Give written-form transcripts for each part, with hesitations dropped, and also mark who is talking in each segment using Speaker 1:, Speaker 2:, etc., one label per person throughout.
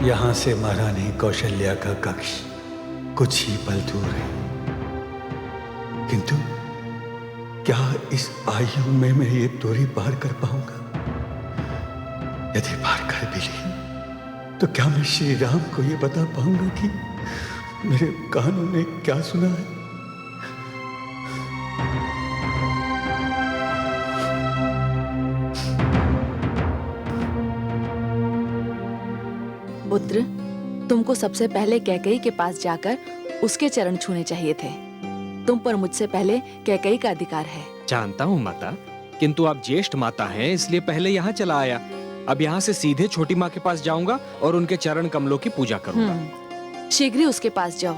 Speaker 1: यहां से महारानी कौशल्या का कक्ष कुछ ही पल दूर है, किंतु क्या इस आयु में मैं ये दूरी पार कर पाऊंगा? यदि पार कर भी ली तो क्या मैं श्री राम को ये बता पाऊंगा कि मेरे कानों ने क्या सुना है?
Speaker 2: पुत्र, तुमको सबसे पहले कैकेयी के पास जाकर उसके चरण छूने चाहिए थे। तुम पर मुझसे पहले कैकेयी का अधिकार है।
Speaker 3: जानता हूँ माता, किंतु आप ज्येष्ठ माता हैं, इसलिए पहले यहाँ चला आया। अब यहाँ से सीधे छोटी माँ के पास जाऊंगा और उनके चरण कमलों की पूजा करूंगा।
Speaker 2: शीघ्र ही उसके पास जाओ।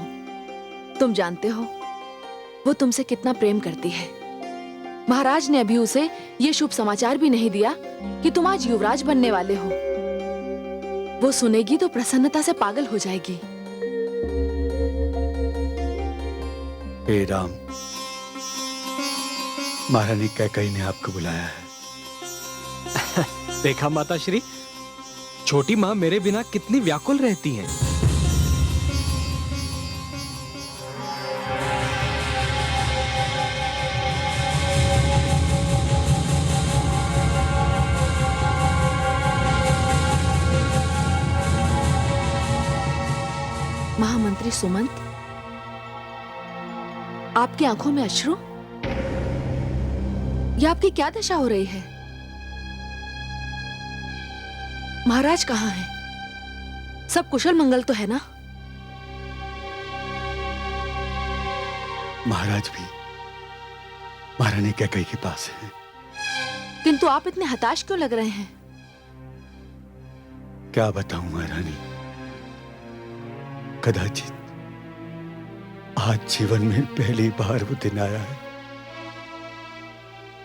Speaker 2: तुम जानते हो वो तुमसे कितना प्रेम करती है। महाराज ने अभी उसे ये शुभ समाचार भी नहीं दिया कि तुम आज युवराज बनने वाले हो। वो सुनेगी तो प्रसन्नता से पागल हो जाएगी।
Speaker 1: हे राम, महारानी कैकेयी ने आपको बुलाया है।
Speaker 3: देखा माता श्री, छोटी माँ मेरे बिना कितनी व्याकुल रहती हैं।
Speaker 2: महामंत्री सुमंत, आपकी आंखों में अश्रु? यह आपकी क्या दशा हो रही है? महाराज कहाँ हैं? सब कुशल मंगल तो है ना?
Speaker 1: महाराज भी महारानी कैकेयी के पास है।
Speaker 2: किंतु आप इतने हताश क्यों लग रहे हैं?
Speaker 1: क्या बताऊं महारानी, कदाचित आज जीवन में पहली बार वो दिन आया है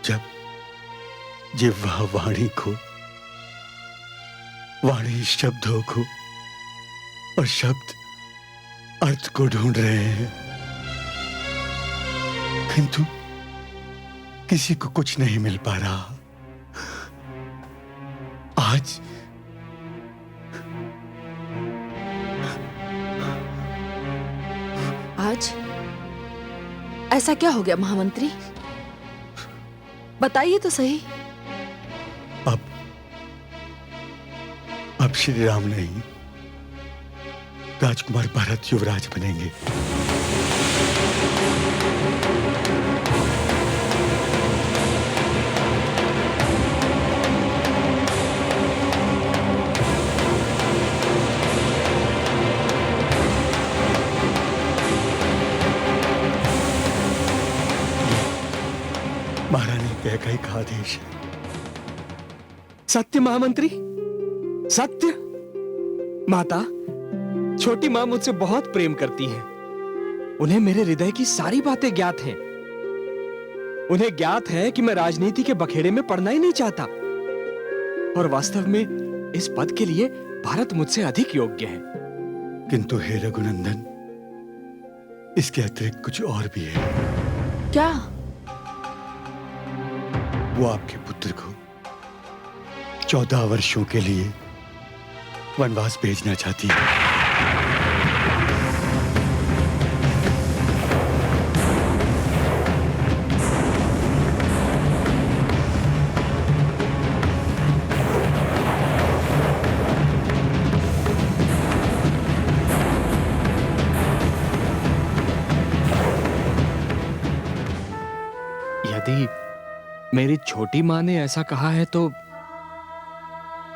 Speaker 1: जब जिह्वा वाणी को, वाणी शब्दों को और शब्द अर्थ को ढूंढ रहे हैं, किंतु किसी को कुछ नहीं मिल पा रहा।
Speaker 2: आज ऐसा क्या हो गया महामंत्री? बताइए तो सही।
Speaker 1: अब श्री राम नहीं, राजकुमार भरत युवराज बनेंगे। महारानी कैकेयी का आदेश है।
Speaker 3: सत्य महामंत्री, सत्य। माता, छोटी माँ मुझसे बहुत प्रेम करती हैं। उन्हें मेरे हृदय की सारी बातें ज्ञात हैं। उन्हें ज्ञात है कि मैं राजनीति के बखेड़े में पड़ना ही नहीं चाहता, और वास्तव में इस पद के लिए भारत मुझसे अधिक योग्य है।
Speaker 1: किंतु हे रघुनंदन, इसके अतिरिक्त कुछ और भी है।
Speaker 2: क्या?
Speaker 1: वो आपके पुत्र को 14 वर्षों के लिए वनवास भेजना चाहती है।
Speaker 3: यदि मेरी छोटी माँ ने ऐसा कहा है तो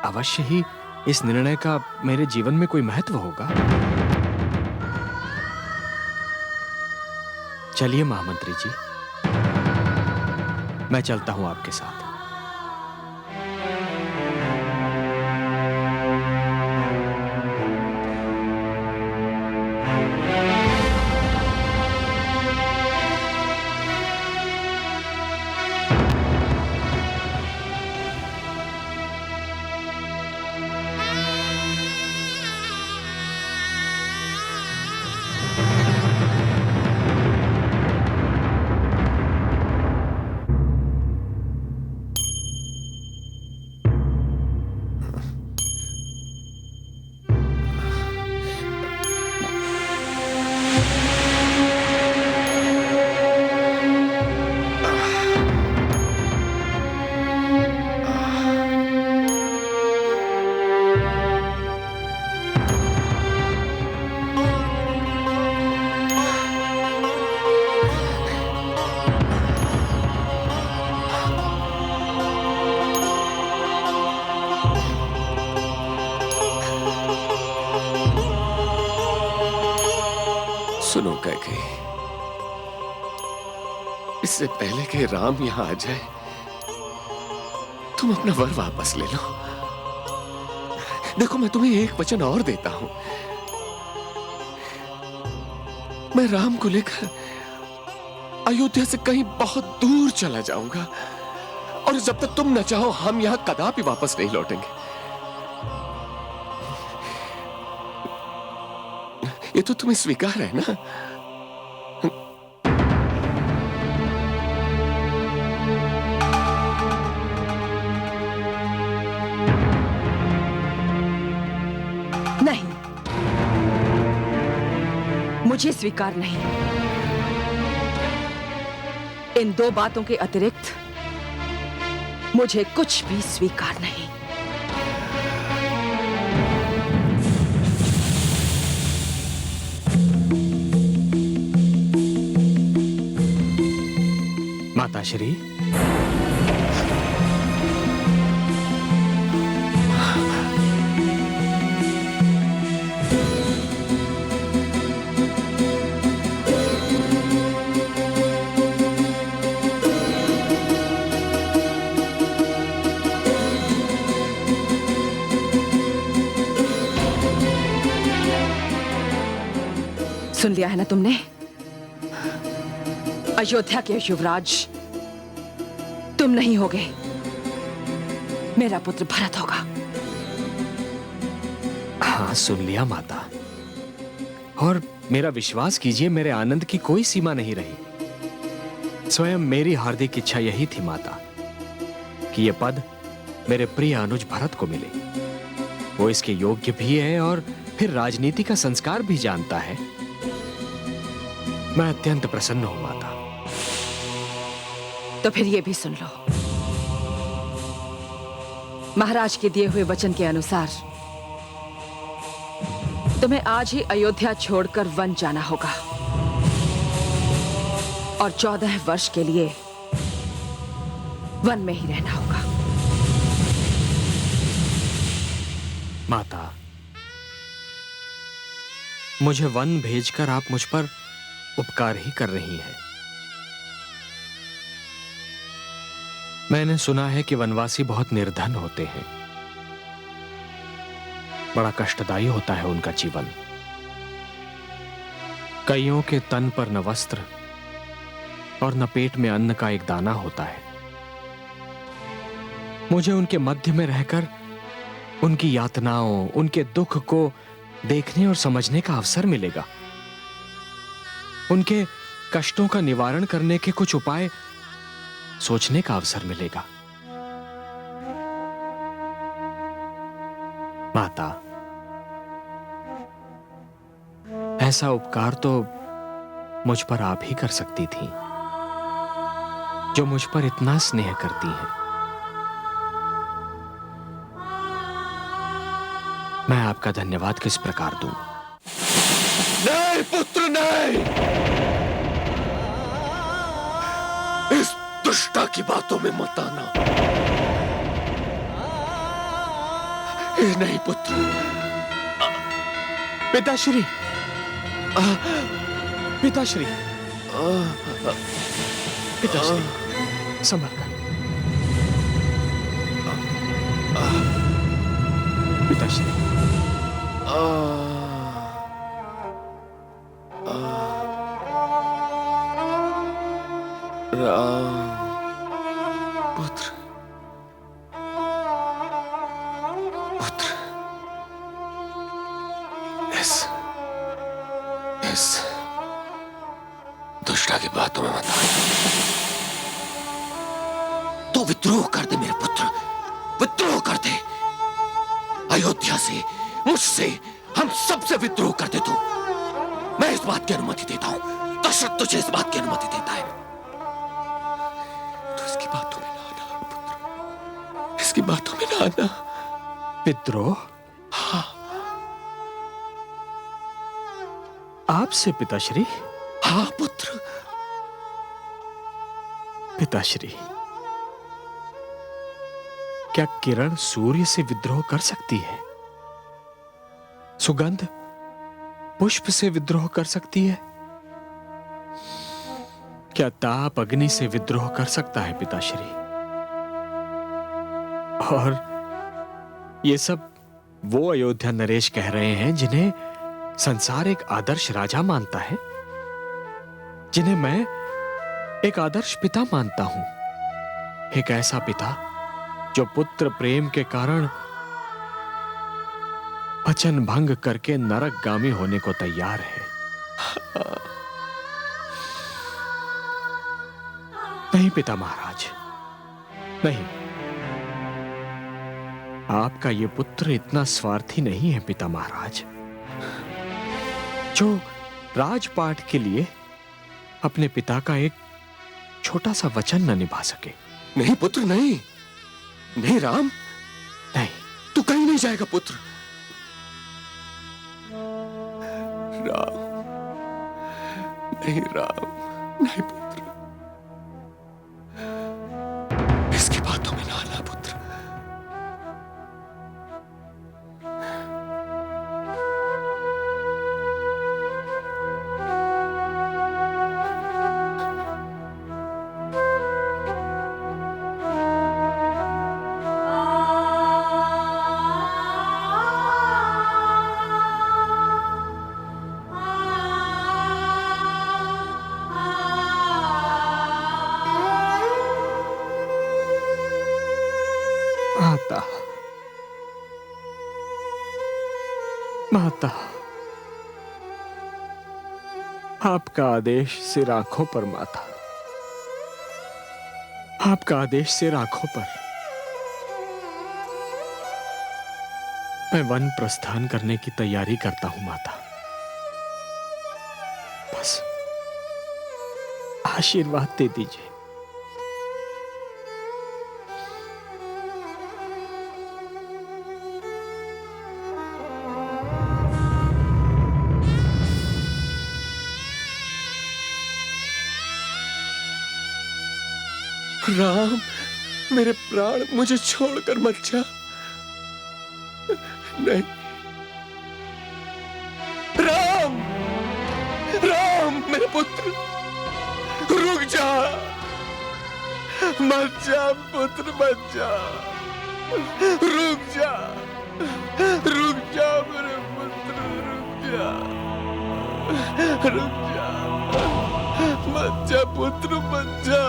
Speaker 3: अवश्य ही इस निर्णय का मेरे जीवन में कोई महत्व होगा। चलिए महामंत्री जी, मैं चलता हूं आपके साथ।
Speaker 4: सुनो कैकेयी, इससे पहले कि राम यहां आ जाए, तुम अपना वर वापस ले लो। देखो, मैं तुम्हें एक वचन और देता हूं। मैं राम को लेकर अयोध्या से कहीं बहुत दूर चला जाऊंगा, और जब तक तुम न चाहो, हम यहां कदापि वापस नहीं लौटेंगे। ये तो तुम्हें स्वीकार है ना?
Speaker 5: नहीं, मुझे स्वीकार नहीं। इन दो बातों के अतिरिक्त मुझे कुछ भी स्वीकार नहीं।
Speaker 3: माताश्री,
Speaker 5: सुन लिया है ना तुमने? अयोध्या के युवराज तुम नहीं होगे, मेरा पुत्र भरत होगा।
Speaker 3: हाँ, सुन लिया माता। और मेरा विश्वास कीजिए, मेरे आनंद की कोई सीमा नहीं रही। स्वयं मेरी हार्दिक इच्छा यही थी माता, कि यह पद मेरे प्रिय अनुज भरत को मिले। वो इसके योग्य भी है और फिर राजनीति का संस्कार भी जानता है। मैं अत्यंत प्रसन्न हूं माता।
Speaker 5: तो फिर ये भी सुन लो, महाराज के दिए हुए वचन के अनुसार तुम्हें आज ही अयोध्या छोड़कर वन जाना होगा, और 14 वर्ष के लिए वन में ही रहना होगा।
Speaker 3: माता, मुझे वन भेजकर आप मुझ पर उपकार ही कर रही हैं। मैंने सुना है कि वनवासी बहुत निर्धन होते हैं, बड़ा कष्टदायी होता है उनका जीवन। कईयों के तन पर न वस्त्र और न पेट में अन्न का एक दाना होता है। मुझे उनके मध्य में रहकर उनकी यातनाओं, उनके दुख को देखने और समझने का अवसर मिलेगा। उनके कष्टों का निवारण करने के कुछ उपाय सोचने का अवसर मिलेगा। माता, ऐसा उपकार तो मुझ पर आप ही कर सकती थी, जो मुझ पर इतना स्नेह करती हैं। मैं आपका धन्यवाद किस प्रकार दूं?
Speaker 4: नहीं पुत्र, नहीं। इस दुष्टा की बातों में मत आना। नहीं पुत्र।
Speaker 3: पिताश्री, पिताश्री, पिताश्री, संभल कर। पिताश्री,
Speaker 4: राम पुत्र, पुत्र, इस दुष्टा की बातों में मत आ। तो विद्रोह कर दे मेरे पुत्र, विद्रोह कर दे। अयोध्या से, मुझसे, हम सबसे विद्रोह कर दे। तू, मैं इस बात की अनुमति देता हूं। दशरथ तुझे इस बात की अनुमति देता है। तो इसकी बातों में ना आना पुत्र, इसकी बातों में ना आना।
Speaker 3: विद्रोह?
Speaker 4: हाँ,
Speaker 3: आपसे पिताश्री?
Speaker 4: हाँ पुत्र।
Speaker 3: पिताश्री, क्या किरण सूर्य से विद्रोह कर सकती है? सुगंध पुष्प से विद्रोह कर सकती है? क्या ताप अग्नि से विद्रोह कर सकता है पिताश्री? और ये सब वो अयोध्या नरेश कह रहे हैं जिन्हें संसार एक आदर्श राजा मानता है, जिन्हें मैं एक आदर्श पिता मानता हूं। एक ऐसा पिता जो पुत्र प्रेम के कारण वचन भंग करके नरकगामी होने को तैयार है। नहीं पिता महाराज, नहीं, आपका ये पुत्र इतना स्वार्थी नहीं है पिता महाराज, जो राजपाट के लिए अपने पिता का एक छोटा सा वचन न निभा सके।
Speaker 4: नहीं पुत्र, नहीं नहीं राम,
Speaker 3: नहीं,
Speaker 4: तू कहीं नहीं जाएगा पुत्र। राम, नहीं राम, नहीं पुत्र, इसकी बातों में ना आना पुत्र।
Speaker 3: माता, माता, आपका आदेश सिर आंखों पर माता, आपका आदेश सिर आंखों पर। मैं वन प्रस्थान करने की तैयारी करता हूं माता, बस आशीर्वाद दे दीजिए।
Speaker 4: राम, मेरे प्राण, मुझे छोड़कर मत जा। नहीं राम, राम मेरे पुत्र, रुक जा, मत जा पुत्र, मत जा, रुक जा, रुक जा मेरे पुत्र, रुक जा, रुक जा, मत जा पुत्र, मत जा।